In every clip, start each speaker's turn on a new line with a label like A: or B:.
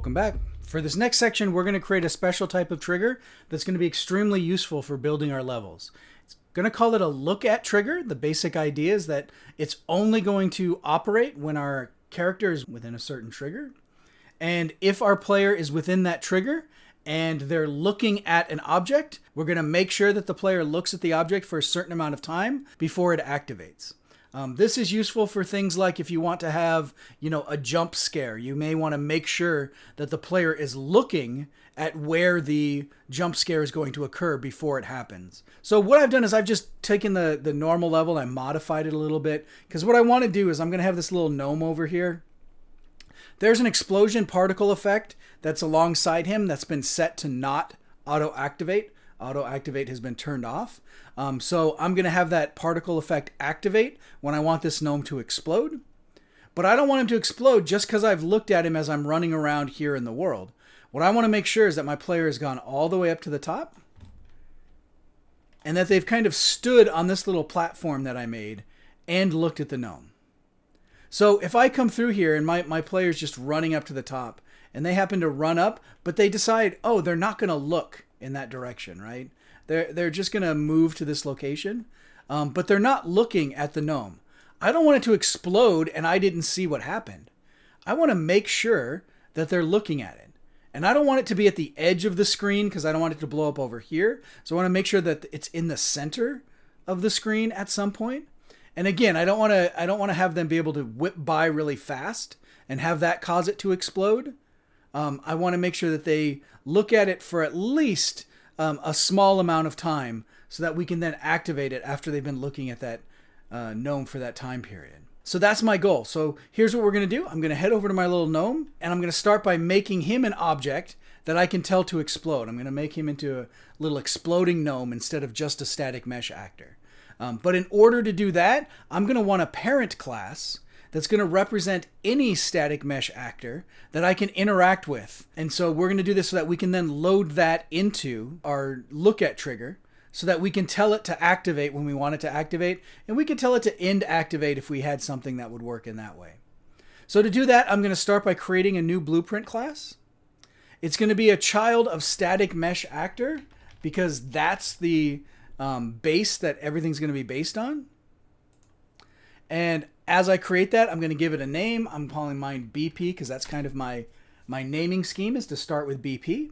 A: Welcome back. For this next section, we're going to create a special type of trigger that's going to be extremely useful for building our levels. It's going to call it a look at trigger. The basic idea is that it's only going to operate when our character is within a certain trigger. And if our player is within that trigger and they're looking at an object, we're going to make sure that the player looks at the object for a certain amount of time before it activates. This is useful for things like if you want to have, a jump scare. You may want to make sure that the player is looking at where the jump scare is going to occur before it happens. So what I've done is I've just taken the normal level and I modified it a little bit, because what I want to do is I'm going to have this little gnome over here. There's an explosion particle effect that's alongside him that's been set to not auto-activate. Auto-activate has been turned off. So I'm going to have that particle effect activate when I want this gnome to explode. But I don't want him to explode just because I've looked at him as I'm running around here in the world. What I want to make sure is that my player has gone all the way up to the top and that they've kind of stood on this little platform that I made and looked at the gnome. So if I come through here and my player's just running up to the top and they happen to run up, but they decide, oh, they're not going to look in that direction, right? They're just going to move to this location, but they're not looking at the gnome. I don't want it to explode and I didn't see what happened. I want to make sure that they're looking at it. And I don't want it to be at the edge of the screen because I don't want it to blow up over here. So I want to make sure that it's in the center of the screen at some point. And again, I don't want to have them be able to whip by really fast and have that cause it to explode. I want to make sure that they look at it for at least a small amount of time so that we can then activate it after they've been looking at that gnome for that time period. So that's my goal. So here's what we're going to do. I'm going to head over to my little gnome and I'm going to start by making him an object that I can tell to explode. I'm going to make him into a little exploding gnome instead of just a static mesh actor. But in order to do that, I'm going to want a parent class that's going to represent any static mesh actor that I can interact with. And so we're going to do this so that we can then load that into our look at trigger so that we can tell it to activate when we want it to activate. And we can tell it to end activate if we had something that would work in that way. So to do that, I'm going to start by creating a new blueprint class. It's going to be a child of static mesh actor because that's the base that everything's going to be based on. And as I create that, I'm going to give it a name. I'm calling mine BP because that's kind of my naming scheme is to start with BP.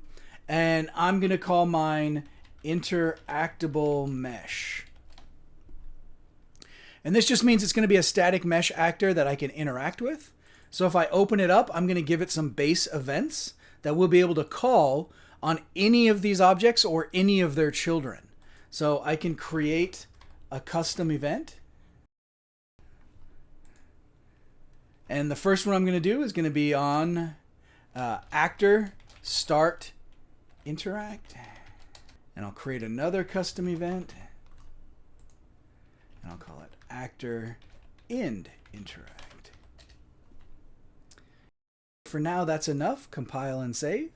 A: And I'm going to call mine interactable mesh. And this just means it's going to be a static mesh actor that I can interact with. So if I open it up, I'm going to give it some base events that we'll be able to call on any of these objects or any of their children. So I can create a custom event. And the first one I'm going to do is going to be on actor start interact. And I'll create another custom event. And I'll call it actor end interact. For now, that's enough. Compile and save.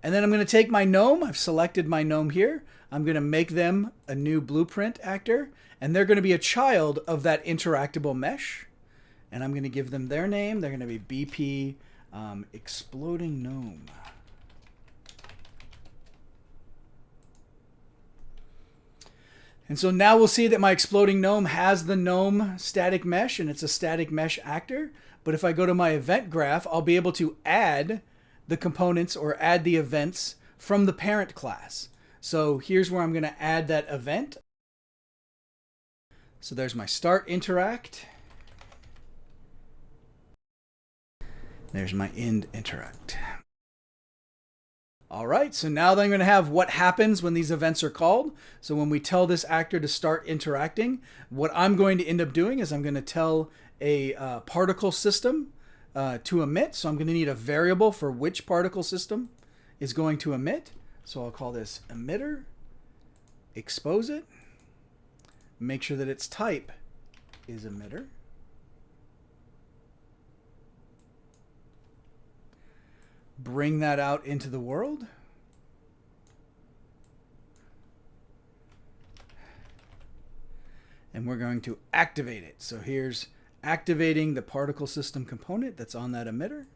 A: And then I'm going to take my gnome. I've selected my gnome here. I'm going to make them a new blueprint actor. And they're going to be a child of that interactable mesh. And I'm going to give them their name. They're going to be BP exploding gnome. And so now we'll see that my exploding gnome has the gnome static mesh. And it's a static mesh actor. But if I go to my event graph, I'll be able to add the components or add the events from the parent class. So here's where I'm going to add that event. So there's my start interact. There's my end interact. All right, so now I'm going to have what happens when these events are called. So when we tell this actor to start interacting, what I'm going to end up doing is I'm going to tell a particle system to emit. So I'm going to need a variable for which particle system is going to emit. So I'll call this emitter, expose it, make sure that its type is emitter. Bring that out into the world. And we're going to activate it. So here's activating the particle system component that's on that emitter.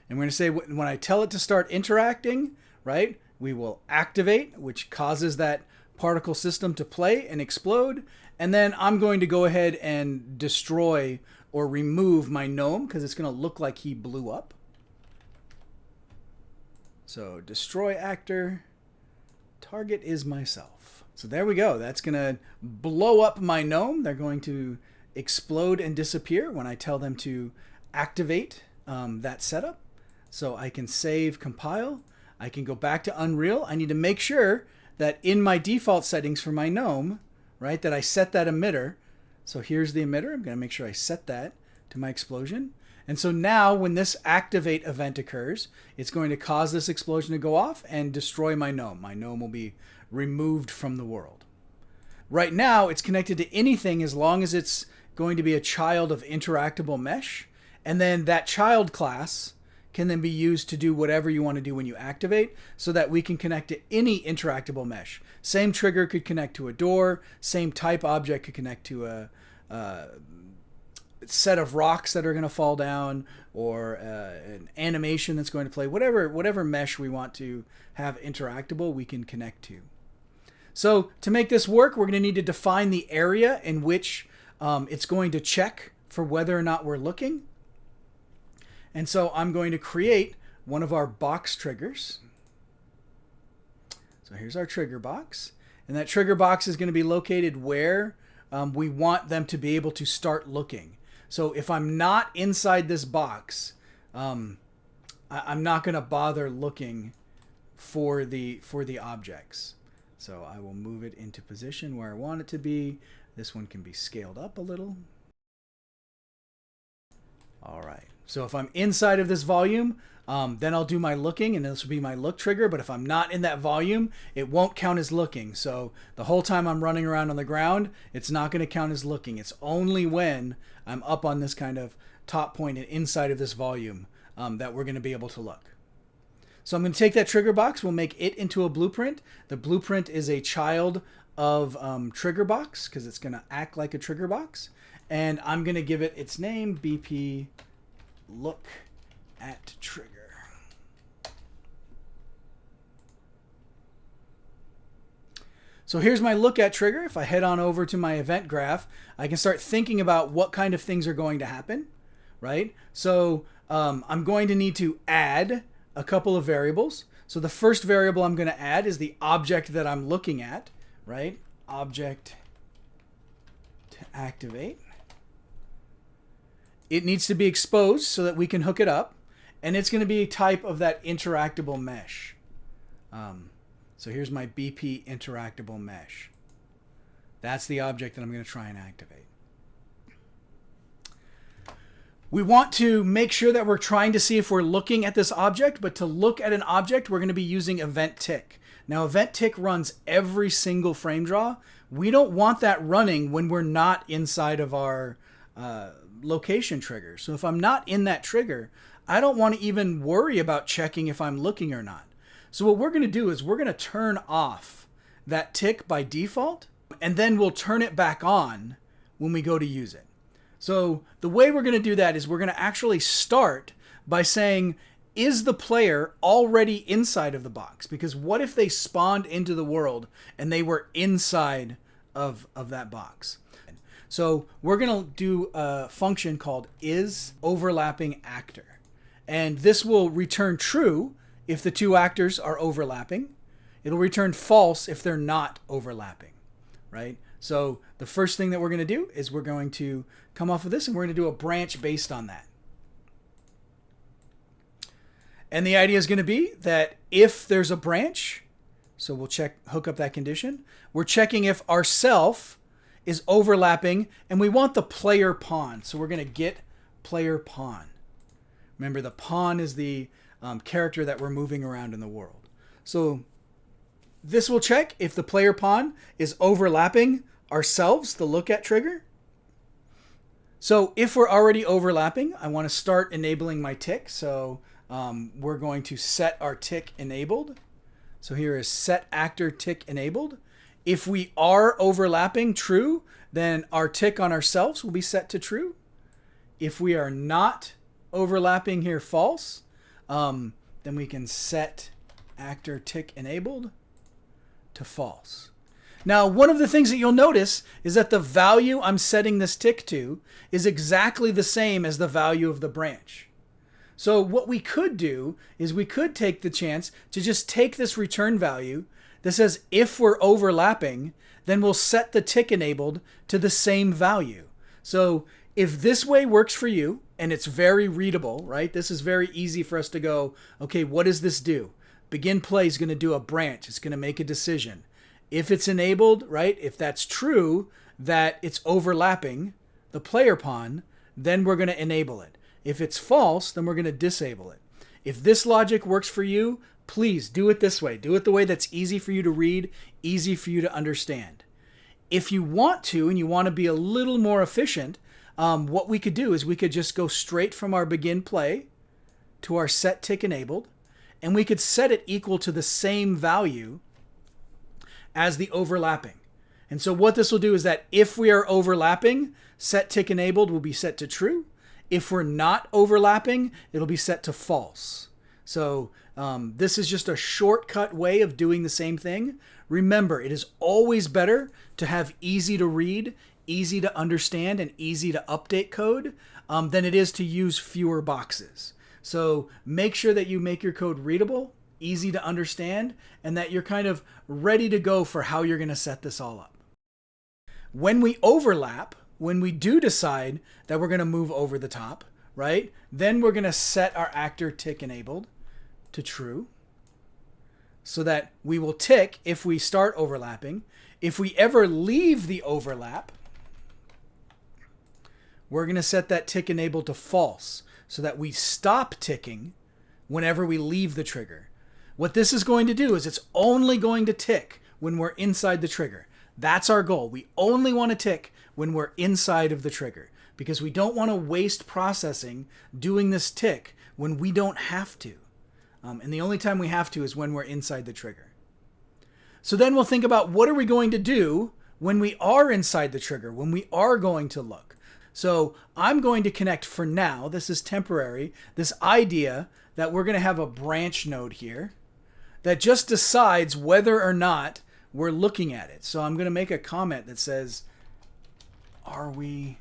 A: And we're going to say when I tell it to start interacting, right, we will activate, which causes that particle system to play and explode. And then I'm going to go ahead and destroy or remove my gnome because it's going to look like he blew up. So destroy actor, target is myself. So there we go. That's going to blow up my gnome. They're going to explode and disappear when I tell them to activate that setup. So I can save, compile. I can go back to Unreal. I need to make sure that in my default settings for my gnome, right, that I set that emitter. So here's the emitter. I'm going to make sure I set that to my explosion. And so now when this activate event occurs, it's going to cause this explosion to go off and destroy my gnome. My gnome will be removed from the world. Right now, it's connected to anything as long as it's going to be a child of interactable mesh. And then that child class can then be used to do whatever you want to do when you activate, so that we can connect to any interactable mesh. Same trigger could connect to a door, same type object could connect to a set of rocks that are going to fall down, or an animation that's going to play. Whatever mesh we want to have interactable, we can connect to. So to make this work, we're going to need to define the area in which it's going to check for whether or not we're looking. And so I'm going to create one of our box triggers. So here's our trigger box. And that trigger box is going to be located where we want them to be able to start looking. So if I'm not inside this box, I'm not going to bother looking for the objects. So I will move it into position where I want it to be. This one can be scaled up a little. All right. So if I'm inside of this volume, then I'll do my looking, and this will be my look trigger. But if I'm not in that volume, it won't count as looking. So the whole time I'm running around on the ground, it's not going to count as looking. It's only when I'm up on this kind of top point and inside of this volume that we're going to be able to look. So I'm going to take that trigger box. We'll make it into a blueprint. The blueprint is a child of trigger box because it's going to act like a trigger box. And I'm going to give it its name, BP look at trigger. So here's my look at trigger. If I head on over to my event graph, I can start thinking about what kind of things are going to happen, right? So I'm going to need to add a couple of variables. So the first variable I'm going to add is the object that I'm looking at, right? Object to activate. It needs to be exposed so that we can hook it up. And it's going to be a type of that interactable mesh. So here's my BP interactable mesh. That's the object that I'm going to try and activate. We want to make sure that we're trying to see if we're looking at this object, but to look at an object, we're going to be using event tick. Now, event tick runs every single frame draw. We don't want that running when we're not inside of our location trigger. So if I'm not in that trigger, I don't want to even worry about checking if I'm looking or not. So what we're going to do is we're going to turn off that tick by default, and then we'll turn it back on when we go to use it. So the way we're going to do that is we're going to actually start by saying, is the player already inside of the box? Because what if they spawned into the world and they were inside of that box? So we're going to do a function called isOverlappingActor. And this will return true if the two actors are overlapping. It'll return false if they're not overlapping, right? So the first thing that we're going to do is we're going to come off of this and we're going to do a branch based on that. And the idea is going to be that if there's a branch, so we'll hook up that condition. We're checking if our self is overlapping, and we want the player pawn. So we're going to get player pawn. Remember, the pawn is the character that we're moving around in the world. So this will check if the player pawn is overlapping ourselves, the look at trigger. So if we're already overlapping, I want to start enabling my tick. So we're going to set our tick enabled. So here is set actor tick enabled. If we are overlapping, true, then our tick on ourselves will be set to true. If we are not overlapping here, false, then we can set actor tick enabled to false. Now, one of the things that you'll notice is that the value I'm setting this tick to is exactly the same as the value of the branch. So what we could do is we could take the chance to just take this return value that says if we're overlapping, then we'll set the tick enabled to the same value. So if this way works for you, and it's very readable, right? This is very easy for us to go, okay, what does this do? Begin play is going to do a branch. It's going to make a decision. If it's enabled, right, if that's true, that it's overlapping the player pawn, then we're going to enable it. If it's false, then we're going to disable it. If this logic works for you, please do it this way. Do it the way that's easy for you to read, easy for you to understand. If you want to, and you want to be a little more efficient, what we could do is we could just go straight from our begin play to our set tick enabled, and we could set it equal to the same value as the overlapping. And so what this will do is that if we are overlapping, set tick enabled will be set to true. If we're not overlapping, it'll be set to false. So this is just a shortcut way of doing the same thing. Remember, it is always better to have easy to read, easy to understand, and easy to update code than it is to use fewer boxes. So make sure that you make your code readable, easy to understand, and that you're kind of ready to go for how you're going to set this all up. When we overlap, when we do decide that we're going to move over the top, right, then we're going to set our actor tick enabled to true so that we will tick if we start overlapping. If we ever leave the overlap, we're going to set that tick enabled to false so that we stop ticking whenever we leave the trigger. What this is going to do is it's only going to tick when we're inside the trigger. That's our goal. We only want to tick when we're inside of the trigger because we don't want to waste processing doing this tick when we don't have to. And the only time we have to is when we're inside the trigger. So then we'll think about what are we going to do when we are inside the trigger, when we are going to look. So I'm going to connect for now, this is temporary, this idea that we're going to have a branch node here that just decides whether or not we're looking at it. So I'm going to make a comment that says, are we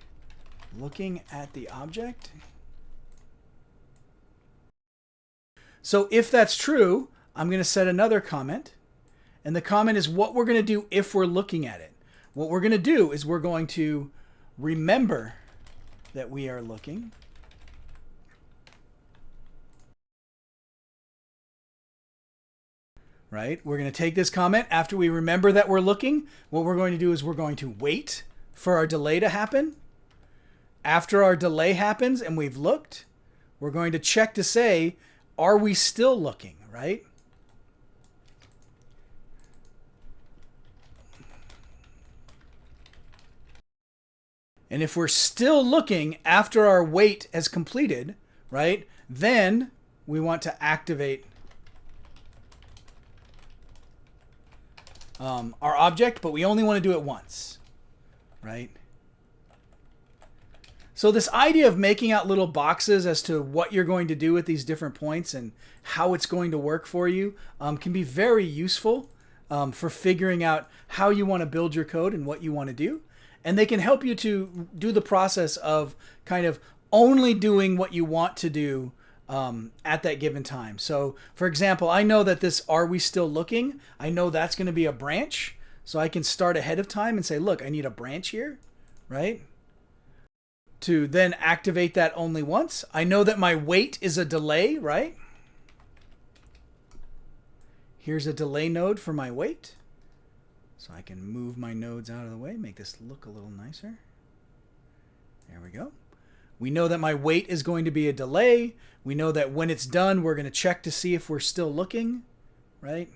A: looking at the object? So if that's true, I'm going to set another comment. And the comment is what we're going to do if we're looking at it. What we're going to do is we're going to remember that we are looking. Right? We're going to take this comment after we remember that we're looking. What we're going to do is we're going to wait for our delay to happen. After our delay happens and we've looked, we're going to check to say, are we still looking, right? And if we're still looking after our wait has completed, right, then we want to activate our object, but we only want to do it once, right? So this idea of making out little boxes as to what you're going to do at these different points and how it's going to work for you can be very useful for figuring out how you want to build your code and what you want to do. And they can help you to do the process of kind of only doing what you want to do at that given time. So for example, I know that this are we still looking? I know that's going to be a branch. So I can start ahead of time and say, look, I need a branch here, right? To then activate that only once. I know that my wait is a delay, right? Here's a delay node for my wait. So I can move my nodes out of the way, make this look a little nicer. There we go. We know that my wait is going to be a delay. We know that when it's done, we're going to check to see if we're still looking, right?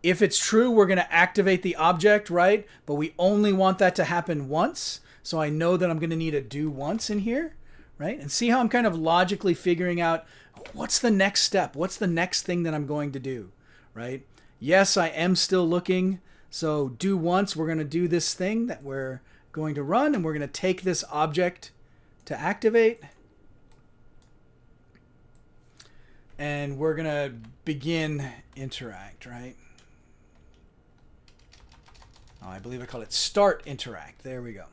A: If it's true, we're going to activate the object, right? But we only want that to happen once. So I know that I'm going to need a do once in here, right? And see how I'm kind of logically figuring out what's the next step? What's the next thing that I'm going to do, right? Yes, I am still looking. So do once, we're going to do this thing that we're going to run, and we're going to take this object to activate. And we're going to begin interact, right? Oh, I believe I called it start interact. There we go.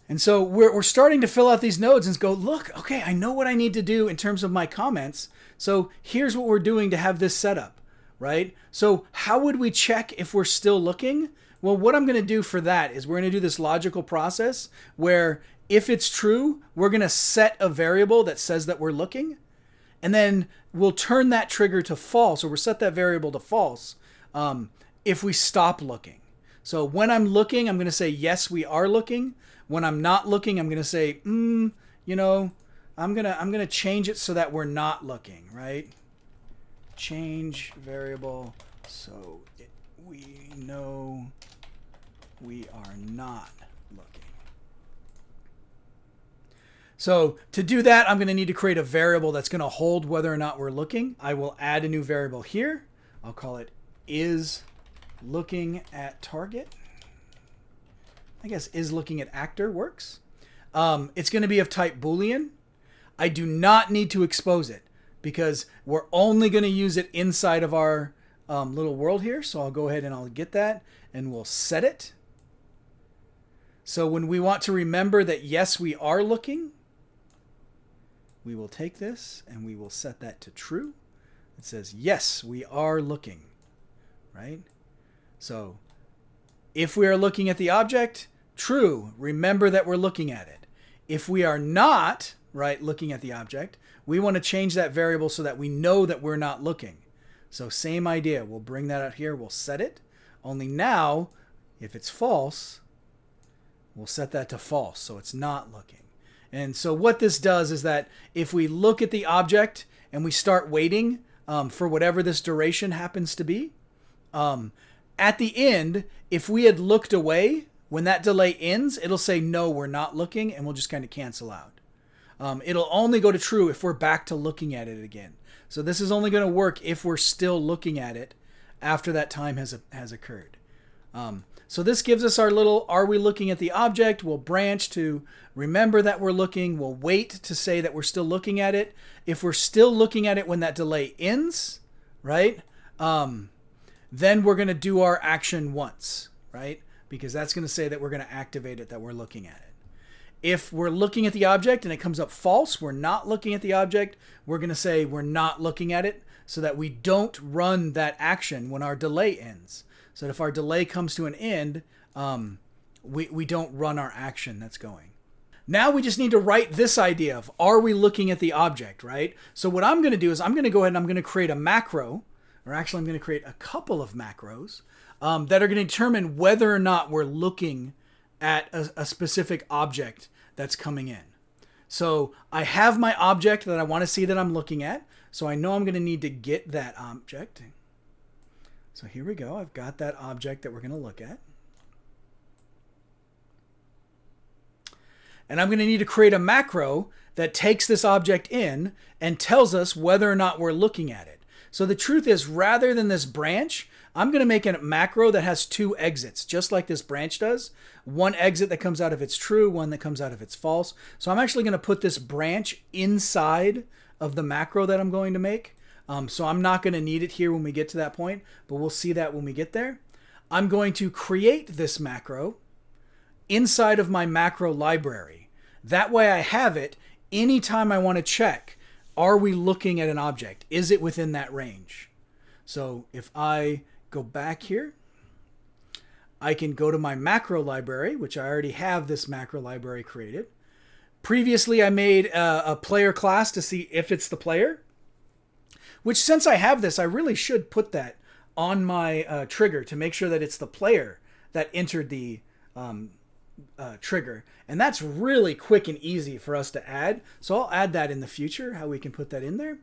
A: And so we're starting to fill out these nodes and go, look, okay, I know what I need to do in terms of my comments. So here's what we're doing to have this set up, right? So how would we check if we're still looking? Well, what I'm going to do for that is we're going to do this logical process where if it's true, we're going to set a variable that says that we're looking. And then we'll turn that trigger to false, or we'll set that variable to false if we stop looking. So when I'm looking, I'm going to say, yes, we are looking. When I'm not looking, I'm going to say, you know, I'm going to change it so that we're not looking, right? Change variable so we know we are not looking. So to do that, I'm going to need to create a variable that's going to hold whether or not we're looking. I will add a new variable here. I'll call it is looking at target. I guess is looking at actor works. It's going to be of type Boolean. I do not need to expose it because we're only going to use it inside of our little world here. So I'll go ahead and I'll get that and we'll set it. So when we want to remember that, yes, we are looking, we will take this and we will set that to true. It says, yes, we are looking, right? So if we are looking at the object, true, remember that we're looking at it. If we are not, right, looking at the object, we want to change that variable so that we know that we're not looking. So same idea, we'll bring that out here, we'll set it. Only now, if it's false, we'll set that to false, so it's not looking. And so what this does is that if we look at the object and we start waiting for whatever this duration happens to be, at the end, if we had looked away, when that delay ends, it'll say, no, we're not looking, and we'll just kind of cancel out. It'll only go to true if we're back to looking at it again. So this is only going to work if we're still looking at it after that time has occurred. So this gives us our little, are we looking at the object? We'll branch to remember that we're looking. We'll wait to say that we're still looking at it. If we're still looking at it when that delay ends, right? Then we're going to do our action once, right? Because that's going to say that we're going to activate it, that we're looking at it. If we're looking at the object and it comes up false, we're not looking at the object, we're going to say we're not looking at it so that we don't run that action when our delay ends. So that if our delay comes to an end, we don't run our action that's going. Now we just need to write this idea of, are we looking at the object, right? So what I'm going to do is I'm going to go ahead and I'm going to create a macro, or actually I'm going to create a couple of macros that are going to determine whether or not we're looking at a specific object that's coming in. So I have my object that I want to see that I'm looking at. So I know I'm going to need to get that object. So here we go. I've got that object that we're going to look at. And I'm going to need to create a macro that takes this object in and tells us whether or not we're looking at it. So the truth is, rather than this branch, I'm going to make a macro that has two exits, just like this branch does. One exit that comes out if it's true, one that comes out if it's false. So I'm actually going to put this branch inside of the macro that I'm going to make. So I'm not going to need it here when we get to that point, but we'll see that when we get there. I'm going to create this macro inside of my macro library. That way I have it anytime I want to check, are we looking at an object? Is it within that range? So if I go back here, I can go to my macro library, which I already have this macro library created. Previously, I made a player class to see if it's the player, which since I have this, I really should put that on my trigger to make sure that it's the player that entered the trigger. And that's really quick and easy for us to add. So I'll add that in the future, how we can put that in there.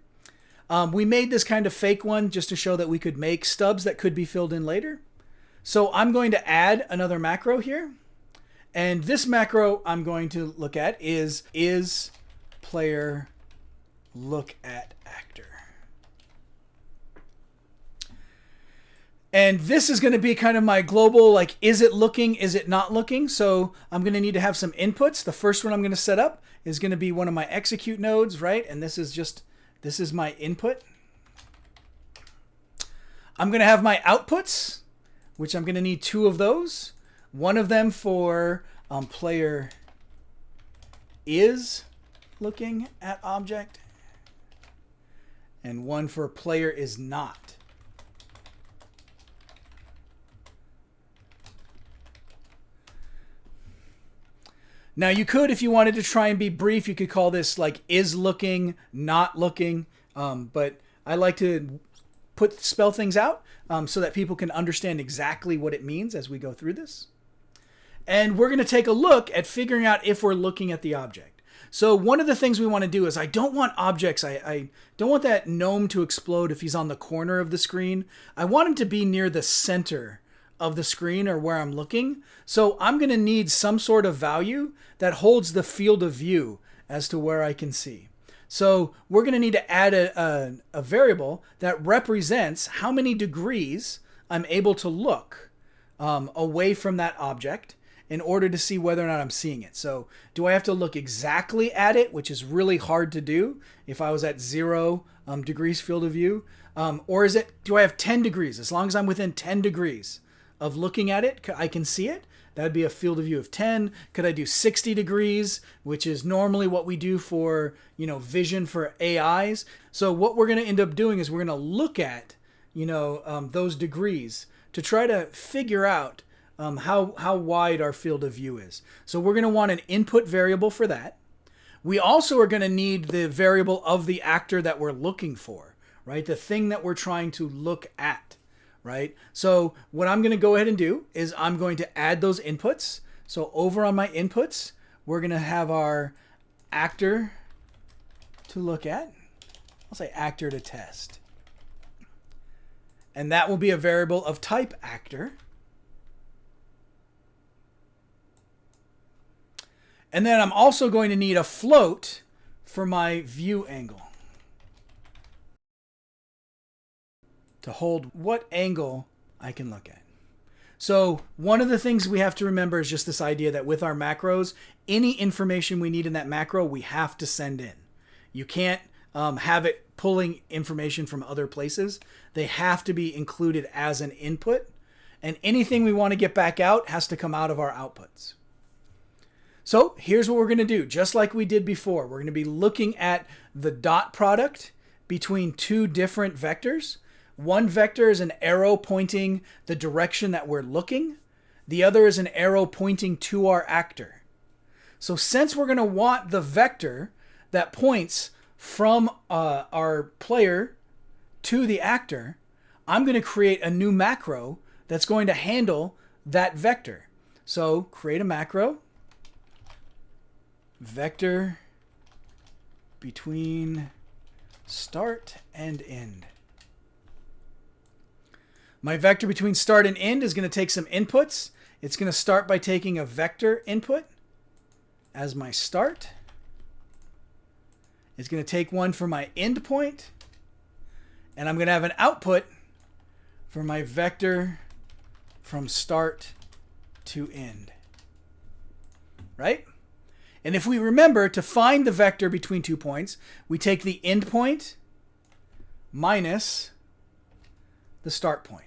A: We made this kind of fake one just to show that we could make stubs that could be filled in later. So I'm going to add another macro here. And this macro I'm going to look at is player look at actor. And this is going to be kind of my global, like, is it looking, is it not looking? So I'm going to need to have some inputs. The first one I'm going to set up is going to be one of my execute nodes, right? And this is my input. I'm going to have my outputs, which I'm going to need 2 of those. One of them for player is looking at object, and one for player is not. Now you could, if you wanted to try and be brief, you could call this like is looking, not looking. But I like to spell things out so that people can understand exactly what it means as we go through this. And we're going to take a look at figuring out if we're looking at the object. So one of the things we want to do is I don't want objects. I don't want that gnome to explode if he's on the corner of the screen. I want him to be near the center of the screen or where I'm looking. So I'm going to need some sort of value that holds the field of view as to where I can see. So we're going to need to add a variable that represents how many degrees I'm able to look away from that object in order to see whether or not I'm seeing it. So do I have to look exactly at it, which is really hard to do if I was at 0 degrees field of view? Or do I have 10 degrees? As long as I'm within 10 degrees of looking at it, I can see it. That would be a field of view of 10. Could I do 60 degrees, which is normally what we do for, vision for AIs? So what we're going to end up doing is we're going to look at, those degrees to try to figure out how wide our field of view is. So we're going to want an input variable for that. We also are going to need the variable of the actor that we're looking for, right? The thing that we're trying to look at. Right? So what I'm going to go ahead and do is I'm going to add those inputs. So over on my inputs, we're going to have our actor to look at. I'll say actor to test. And that will be a variable of type actor. And then I'm also going to need a float for my view angle, to hold what angle I can look at. So one of the things we have to remember is just this idea that with our macros, any information we need in that macro, we have to send in. You can't have it pulling information from other places. They have to be included as an input, and anything we want to get back out has to come out of our outputs. So here's what we're going to do. Just like we did before, we're going to be looking at the dot product between 2 different vectors. One vector is an arrow pointing the direction that we're looking. The other is an arrow pointing to our actor. So since we're going to want the vector that points from our player to the actor, I'm going to create a new macro that's going to handle that vector. So create a macro, vector between start and end. My vector between start and end is going to take some inputs. It's going to start by taking a vector input as my start. It's going to take one for my end point. And I'm going to have an output for my vector from start to end. Right? And if we remember to find the vector between 2 points, we take the end point minus the start point.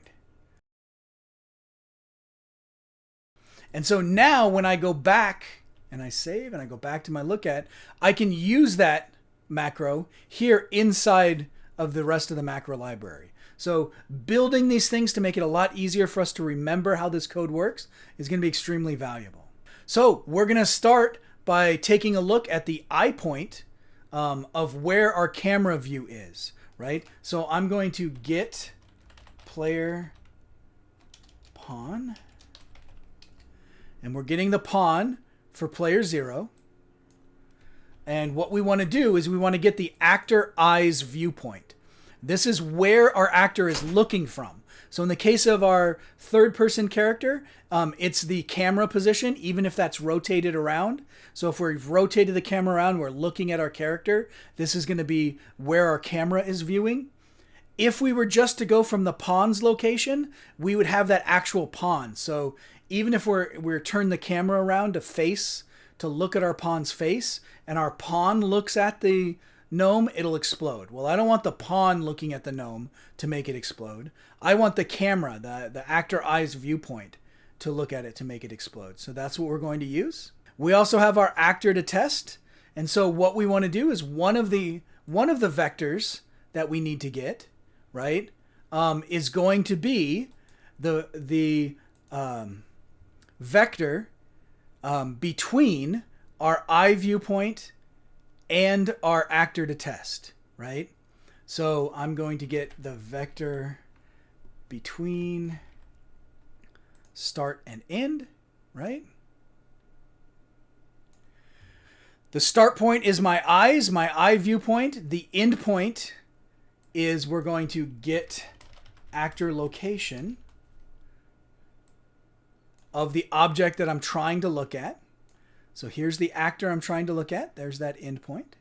A: And so now when I go back and I save and I go back to my look at, I can use that macro here inside of the rest of the macro library. So building these things to make it a lot easier for us to remember how this code works is going to be extremely valuable. So we're going to start by taking a look at the eye point of where our camera view is, right? So I'm going to get player pawn. And we're getting the pawn for player 0. And what we want to do is we want to get the actor eyes viewpoint. This is where our actor is looking from. So in the case of our third person character, it's the camera position, even if that's rotated around. So if we've rotated the camera around, we're looking at our character. This is going to be where our camera is viewing. If we were just to go from the pawn's location, we would have that actual pawn. So even if we're turn the camera around to look at our pawn's face, and our pawn looks at the gnome, it'll explode. Well, I don't want the pawn looking at the gnome to make it explode. I want the camera, the actor eye's viewpoint, to look at it to make it explode. So that's what we're going to use. We also have our actor to test. And so what we want to do is one of the vectors that we need to get, right, is going to be the vector between our eye viewpoint and our actor to test, right? So I'm going to get the vector between start and end, right? The start point is my eyes, my eye viewpoint. The end point is we're going to get actor location of the object that I'm trying to look at. So here's the actor I'm trying to look at. There's that end point.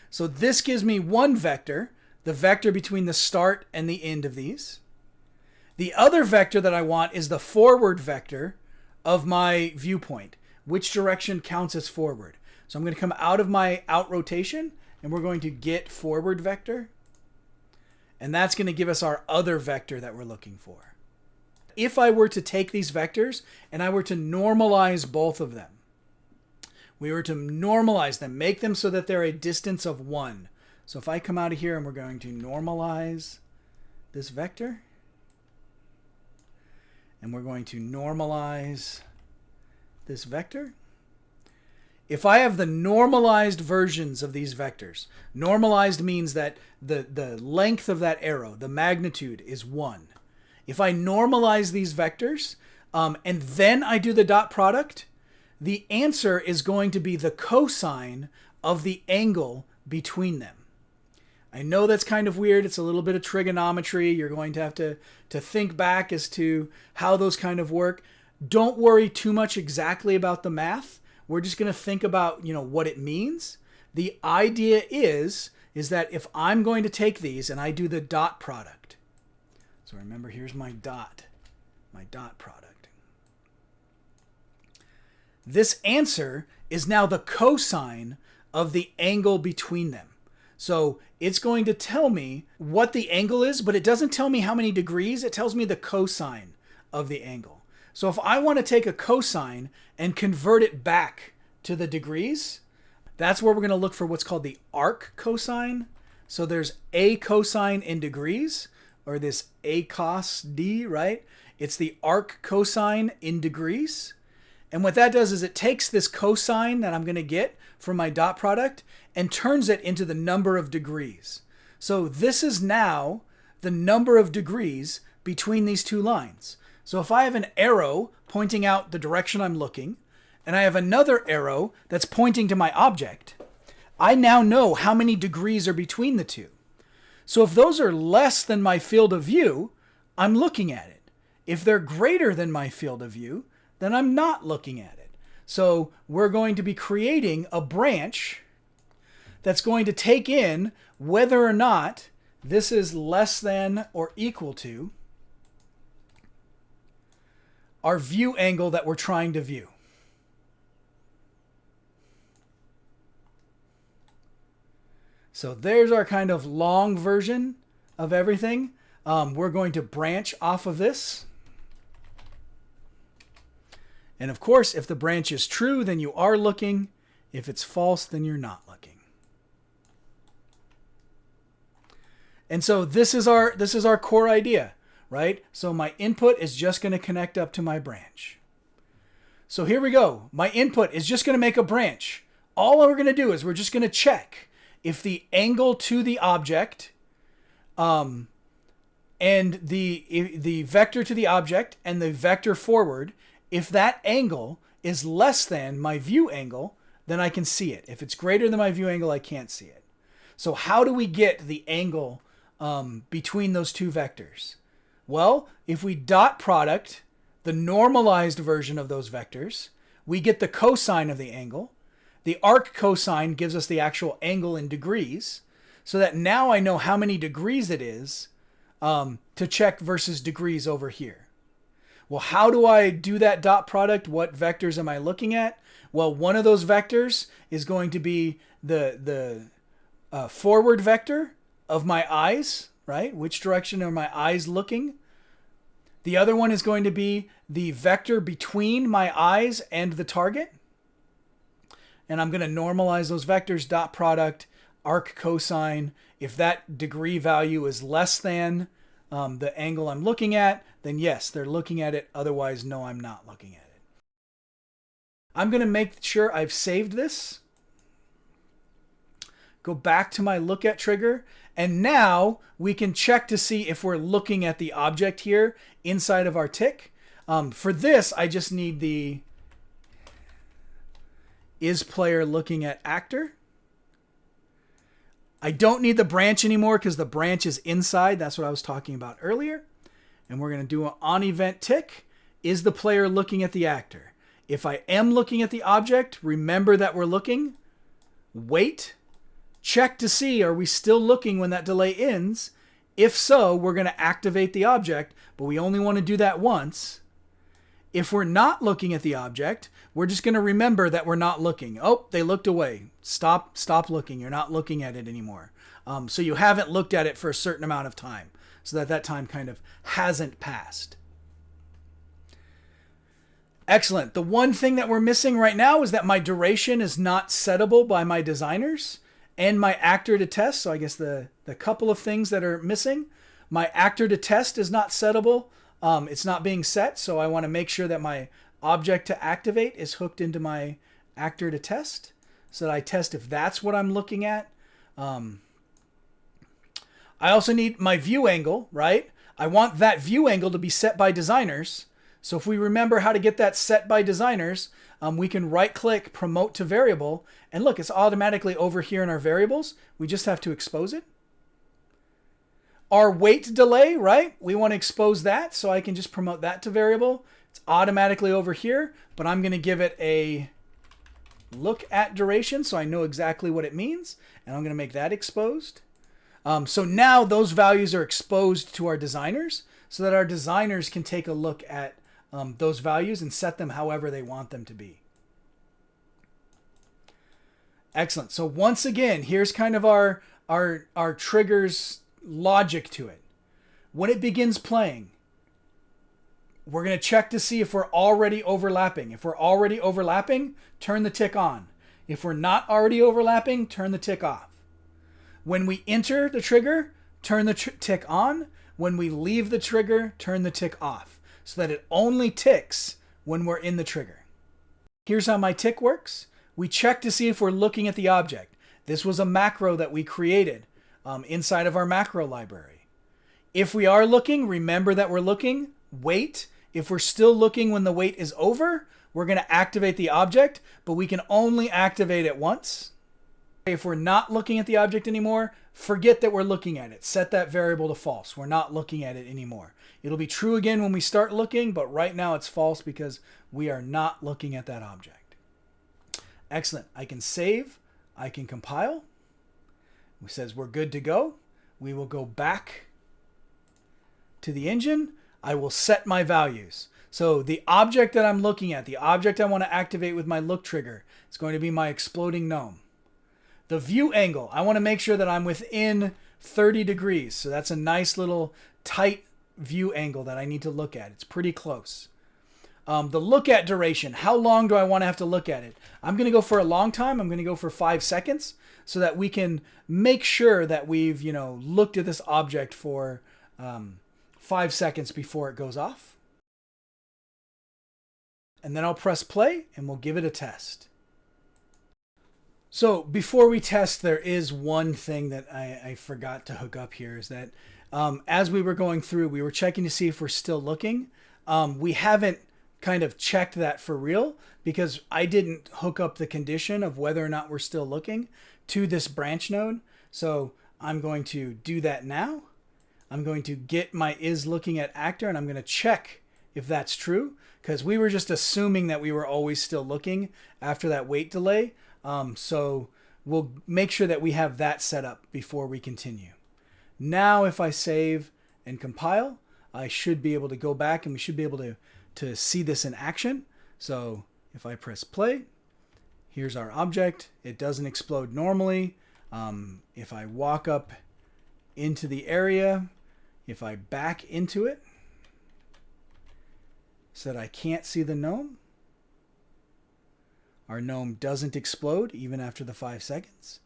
A: So this gives me one vector, the vector between the start and the end of these. The other vector that I want is the forward vector of my viewpoint. Which direction counts as forward? So I'm going to come out of my out rotation, and we're going to get forward vector. And that's going to give us our other vector that we're looking for. If I were to take these vectors and I were to normalize both of them, we were to normalize them, make them so that they're a distance of 1. So if I come out of here and we're going to normalize this vector, and we're going to normalize this vector. If I have the normalized versions of these vectors, normalized means that the length of that arrow, the magnitude, is 1. If I normalize these vectors and then I do the dot product, the answer is going to be the cosine of the angle between them. I know that's kind of weird. It's a little bit of trigonometry. You're going to have to think back as to how those kind of work. Don't worry too much exactly about the math. We're just going to think about, what it means. The idea is that if I'm going to take these and I do the dot product. So remember, here's my dot product. This answer is now the cosine of the angle between them. So it's going to tell me what the angle is, but it doesn't tell me how many degrees. It tells me the cosine of the angle. So if I want to take a cosine and convert it back to the degrees, that's where we're going to look for what's called the arc cosine. So there's a cosine in degrees, or this a cos d, right? It's the arc cosine in degrees. And what that does is it takes this cosine that I'm going to get from my dot product and turns it into the number of degrees. So this is now the number of degrees between these two lines. So if I have an arrow pointing out the direction I'm looking, and I have another arrow that's pointing to my object, I now know how many degrees are between the two. So if those are less than my field of view, I'm looking at it. If they're greater than my field of view, then I'm not looking at it. So we're going to be creating a branch that's going to take in whether or not this is less than or equal to our view angle that we're trying to view. So there's our kind of long version of everything. We're going to branch off of this. And of course, if the branch is true, then you are looking. If it's false, then you're not looking. And so this is our core idea, right? So my input is just going to connect up to my branch. So here we go. My input is just going to make a branch. All we're going to do is we're just going to check if the angle to the object and the vector to the object and the vector forward, if that angle is less than my view angle, then I can see it. If it's greater than my view angle, I can't see it. So how do we get the angle between those two vectors? Well, if we dot product the normalized version of those vectors, we get the cosine of the angle. The arc cosine gives us the actual angle in degrees. so that now I know how many degrees it is to check versus degrees over here. Well, how do I do that dot product? What vectors am I looking at? Well, one of those vectors is going to be the forward vector of my eyes, right? Which direction are my eyes looking? The other one is going to be the vector between my eyes and the target. And I'm going to normalize those vectors, dot product, arc cosine. If that degree value is less than the angle I'm looking at, then yes, they're looking at it. Otherwise, no, I'm not looking at it. I'm going to make sure I've saved this. Go back to my look at trigger. And now we can check to see if we're looking at the object here inside of our tick. For this, I just need the is player looking at actor. I don't need the branch anymore because the branch is inside. That's what I was talking about earlier. And we're going to do an on event tick. Is the player looking at the actor? If I am looking at the object, remember that we're looking. Wait. Check to see, are we still looking when that delay ends? If so, we're going to activate the object, but we only want to do that once. If we're not looking at the object, we're just going to remember that we're not looking. Oh, they looked away. Stop looking. You're not looking at it anymore. So you haven't looked at it for a certain amount of time, so that time kind of hasn't passed. Excellent. The one thing that we're missing right now is that my duration is not settable by my designers and my actor to test. So I guess the couple of things that are missing. My actor to test is not settable. It's not being set, so I want to make sure that my object to activate is hooked into my actor to test, so that I test if that's what I'm looking at. I also need my view angle, right? I want that view angle to be set by designers. So if we remember how to get that set by designers, we can right-click, promote to variable, and look, it's automatically over here in our variables. We just have to expose it. Our wait delay, right? We want to expose that, so I can just promote that to variable. It's automatically over here, but I'm going to give it a look at duration so I know exactly what it means, and I'm going to make that exposed. So now those values are exposed to our designers so that our designers can take a look at those values and set them however they want them to be. Excellent. So once again, here's kind of our triggers logic to it. When it begins playing, we're going to check to see if we're already overlapping. If we're already overlapping, turn the tick on. If we're not already overlapping, turn the tick off. When we enter the trigger, turn the tick on. When we leave the trigger, turn the tick off, so that it only ticks when we're in the trigger. Here's how my tick works. We check to see if we're looking at the object. This was a macro that we created inside of our macro library. If we are looking, remember that we're looking. Wait. If we're still looking when the wait is over, we're going to activate the object, but we can only activate it once. If we're not looking at the object anymore, forget that we're looking at it. Set that variable to false. We're not looking at it anymore. It'll be true again when we start looking, but right now it's false because we are not looking at that object. Excellent. I can save. I can compile. It says we're good to go. We will go back to the engine. I will set my values. So the object that I'm looking at, the object I want to activate with my look trigger, is going to be my exploding gnome. The view angle, I want to make sure that I'm within 30 degrees. So that's a nice little tight view angle that I need to look at. It's pretty close. The look at duration, how long do I want to have to look at it? I'm going to go for a long time. I'm going to go for 5 seconds so that we can make sure that we've, looked at this object for 5 seconds before it goes off. And then I'll press play and we'll give it a test. So before we test, there is one thing that I forgot to hook up here, is that as we were going through, we were checking to see if we're still looking. We haven't kind of checked that for real because I didn't hook up the condition of whether or not we're still looking to this branch node. So I'm going to do that now. I'm going to get my is looking at actor and I'm going to check if that's true, because we were just assuming that we were always still looking after that wait delay. So we'll make sure that we have that set up before we continue. Now, if I save and compile, I should be able to go back and we should be able to see this in action. So if I press play, here's our object. It doesn't explode normally. If I walk up into the area, if I back into it so that I can't see the gnome, our gnome doesn't explode even after the 5 seconds.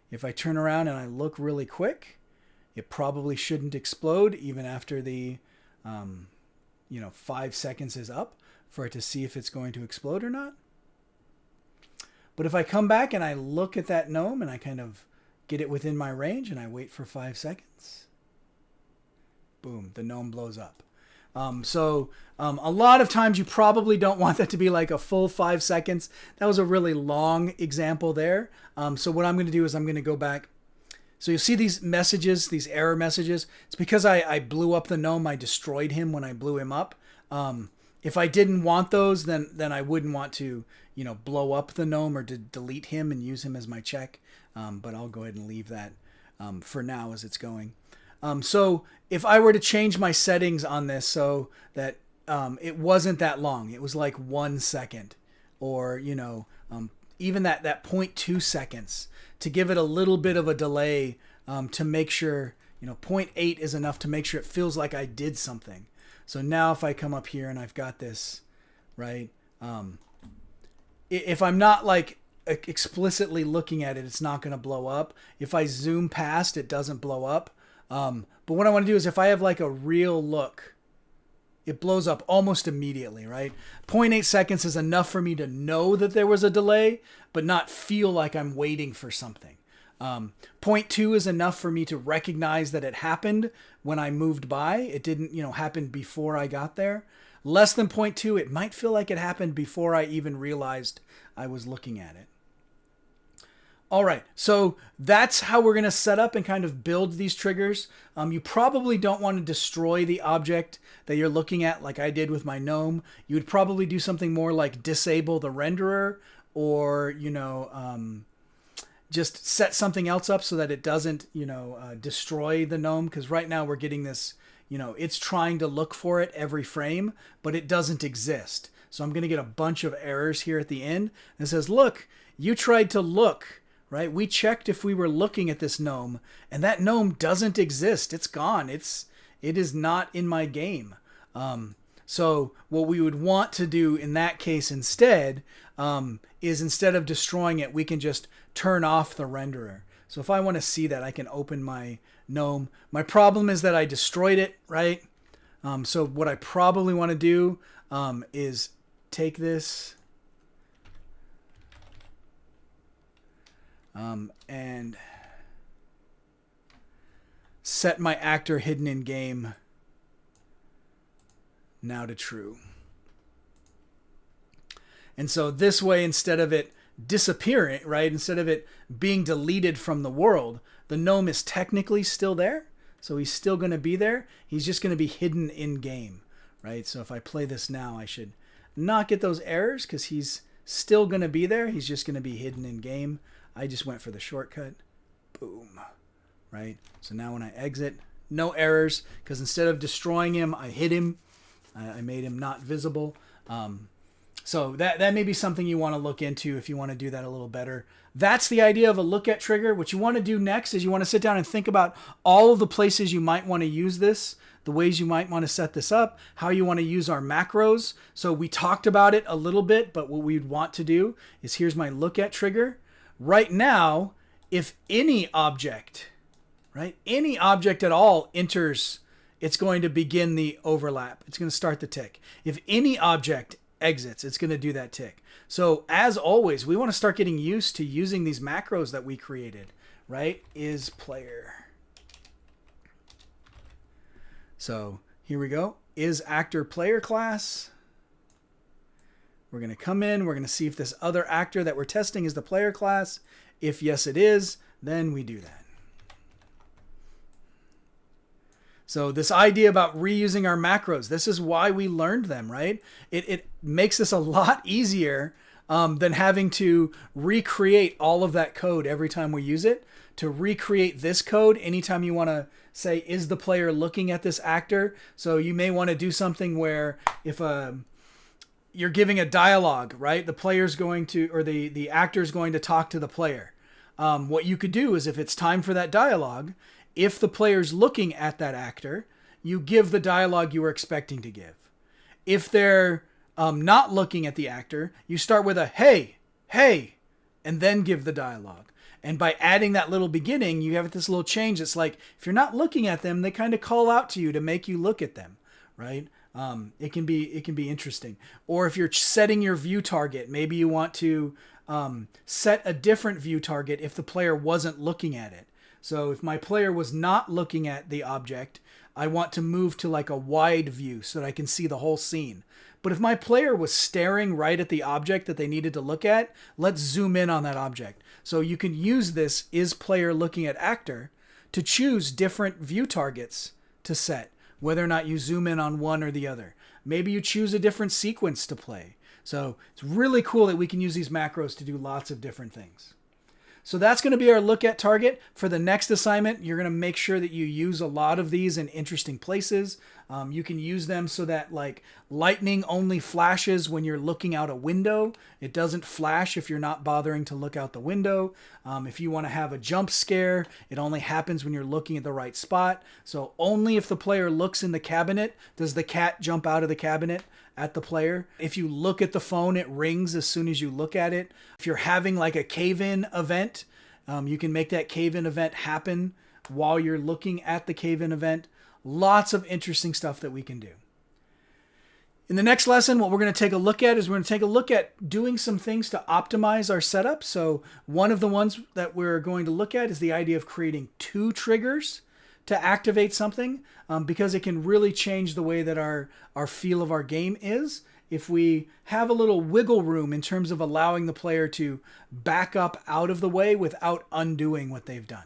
A: If I turn around and I look really quick, it probably shouldn't explode even after the 5 seconds is up for it to see if it's going to explode or not. But if I come back and I look at that gnome and I kind of get it within my range and I wait for 5 seconds, boom, the gnome blows up. A lot of times you probably don't want that to be like a full 5 seconds. That was a really long example there. So what I'm going to do is I'm going to go back. So you'll see these messages, these error messages. It's because I blew up the gnome. I destroyed him when I blew him up. If I didn't want those, then I wouldn't want to, blow up the gnome or to delete him and use him as my check. But I'll go ahead and leave that for now as it's going. So if I were to change my settings on this so that it wasn't that long, it was like 1 second, or even that 0.2 seconds, to give it a little bit of a delay, to make sure 0.8 is enough to make sure it feels like I did something. So now if I come up here and I've got this right, if I'm not like explicitly looking at it, it's not going to blow up. If I zoom past, it doesn't blow up. But what I want to do is if I have like a real look, it blows up almost immediately, right? 0.8 seconds is enough for me to know that there was a delay, but not feel like I'm waiting for something. 0.2 is enough for me to recognize that it happened when I moved by. It didn't, happen before I got there. Less than 0.2, it might feel like it happened before I even realized I was looking at it. All right, so that's how we're going to set up and kind of build these triggers. You probably don't want to destroy the object that you're looking at like I did with my gnome. You would probably do something more like disable the renderer, or, just set something else up so that it doesn't, destroy the gnome. Because right now we're getting this, it's trying to look for it every frame, but it doesn't exist. So I'm going to get a bunch of errors here at the end. And it says, look, you tried to look. Right? We checked if we were looking at this gnome, and that gnome doesn't exist. It's gone. It is not in my game. So what we would want to do in that case instead is, instead of destroying it, we can just turn off the renderer. So if I want to see that, I can open my gnome. My problem is that I destroyed it, right? So what I probably want to do is take this and set my actor hidden in game now to true. And so this way, instead of it disappearing, right, instead of it being deleted from the world, the gnome is technically still there. So he's still going to be there. He's just going to be hidden in game, right? So if I play this now, I should not get those errors because he's still going to be there. He's just going to be hidden in game. I just went for the shortcut. Boom. Right? So now when I exit, no errors, because instead of destroying him, I hid him. I made him not visible. So that may be something you want to look into if you want to do that a little better. That's the idea of a look at trigger. What you want to do next is you want to sit down and think about all of the places you might want to use this, the ways you might want to set this up, how you want to use our macros. So we talked about it a little bit, but what we'd want to do is, here's my look at trigger. Right now, if any object, right, any object at all enters, it's going to begin the overlap. It's going to start the tick. If any object exits, it's going to do that tick. So as always, we want to start getting used to using these macros that we created, right? Is player. So here we go. Is actor player class. We're going to come in, we're going to see if this other actor that we're testing is the player class. If yes, it is, then we do that. So this idea about reusing our macros, this is why we learned them, right? It makes this a lot easier than having to recreate all of that code every time we use it. To recreate this code anytime you want to say, is the player looking at this actor? So you may want to do something where if you're giving a dialogue, right? The player's going to, or the actor's going to talk to the player. What you could do is if it's time for that dialogue, if the player's looking at that actor, you give the dialogue you were expecting to give. If they're not looking at the actor, you start with a hey, hey, and then give the dialogue. And by adding that little beginning, you have this little change. It's like if you're not looking at them, they kind of call out to you to make you look at them, right? It can be interesting. Or if you're setting your view target, maybe you want to set a different view target if the player wasn't looking at it. So if my player was not looking at the object, I want to move to like a wide view so that I can see the whole scene. But if my player was staring right at the object that they needed to look at, let's zoom in on that object. So you can use this is player looking at actor to choose different view targets to set, whether or not you zoom in on one or the other. Maybe you choose a different sequence to play. So it's really cool that we can use these macros to do lots of different things. So that's going to be our look at target. For the next assignment, you're going to make sure that you use a lot of these in interesting places. You can use them so that like lightning only flashes when you're looking out a window. It doesn't flash if you're not bothering to look out the window. If you want to have a jump scare, it only happens when you're looking at the right spot. So only if the player looks in the cabinet does the cat jump out of the cabinet at the player. If you look at the phone, it rings as soon as you look at it. If you're having like a cave-in event, you can make that cave-in event happen while you're looking at the cave-in event. Lots of interesting stuff that we can do. In the next lesson, what we're going to take a look at is we're going to take a look at doing some things to optimize our setup. So one of the ones that we're going to look at is the idea of creating 2 triggers to activate something, because it can really change the way that our feel of our game is if we have a little wiggle room in terms of allowing the player to back up out of the way without undoing what they've done.